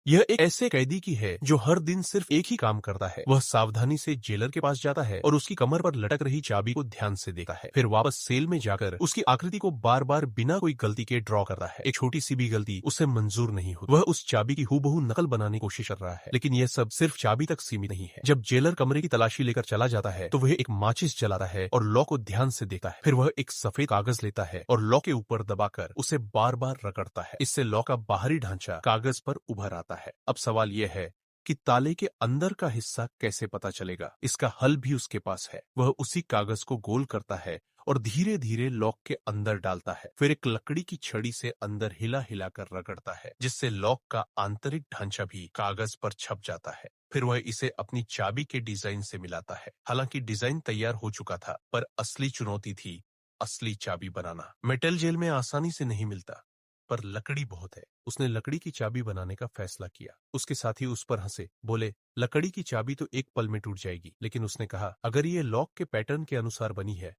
यह एक ऐसे कैदी की है जो हर दिन सिर्फ एक ही काम करता है। वह सावधानी से जेलर के पास जाता है और उसकी कमर पर लटक रही चाबी को ध्यान से देखता है। फिर वापस सेल में जाकर उसकी आकृति को बार बार बिना कोई गलती के ड्रॉ करता है। एक छोटी सी भी गलती उसे मंजूर नहीं होती। वह उस चाबी की हूबहू नकल बनाने की कोशिश कर रहा है, लेकिन यह सब सिर्फ चाबी तक सीमित नहीं है। जब जेलर कमरे की तलाशी लेकर चला जाता है तो वह एक माचिस जलाता है और लॉ को ध्यान से देखता है। फिर वह एक सफेद कागज लेता है और लॉ के ऊपर दबाकर उसे बार बार रगड़ता है। इससे लॉ का बाहरी ढांचा कागज पर उभर आता है। अब सवाल यह है कि ताले के अंदर का हिस्सा कैसे पता चलेगा। इसका हल भी उसके पास है। वह उसी कागज को गोल करता है और धीरे धीरे लॉक के अंदर डालता है। फिर एक लकड़ी की छड़ी से अंदर हिला हिला कर रगड़ता है, जिससे लॉक का आंतरिक ढांचा भी कागज पर छप जाता है। फिर वह इसे अपनी चाबी के डिजाइन से मिलाता है। हालांकि डिजाइन तैयार हो चुका था, पर असली चुनौती थी असली चाबी बनाना। मेटल जेल में आसानी से नहीं मिलता, पर लकड़ी बहुत है। उसने लकड़ी की चाबी बनाने का फैसला किया। उसके साथी उस पर हंसे, बोले, लकड़ी की चाबी तो एक पल में टूट जाएगी। लेकिन उसने कहा, अगर ये लॉक के पैटर्न के अनुसार बनी है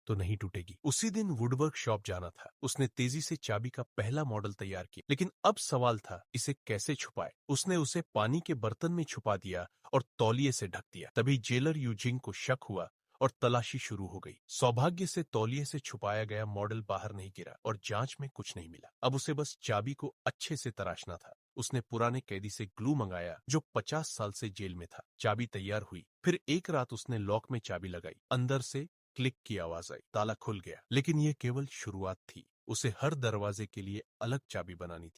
तो नहीं टूटेगी। उसी दिन वुडवर्क शॉप जाना था। उसने तेजी से चाबी का पहला मॉडल तैयार किया, लेकिन अब सवाल था इसे कैसे छुपाए। उसने उसे पानी के बर्तन में छुपा दिया और तौलिए से ढक दिया। तभी जेलर यूजिंग को शक हुआ और तलाशी शुरू हो गई। सौभाग्य से तौलिए से छुपाया गया मॉडल बाहर नहीं गिरा और जांच में कुछ नहीं मिला। अब उसे बस चाबी को अच्छे से तराशना था। उसने पुराने कैदी से ग्लू मंगाया जो 50 साल से जेल में था। चाबी तैयार हुई। फिर एक रात उसने लॉक में चाबी लगाई। अंदर से क्लिक की आवाज आई। ताला खुल गया, लेकिन यह केवल शुरुआत थी। उसे हर दरवाजे के लिए अलग चाबी बनानी थी।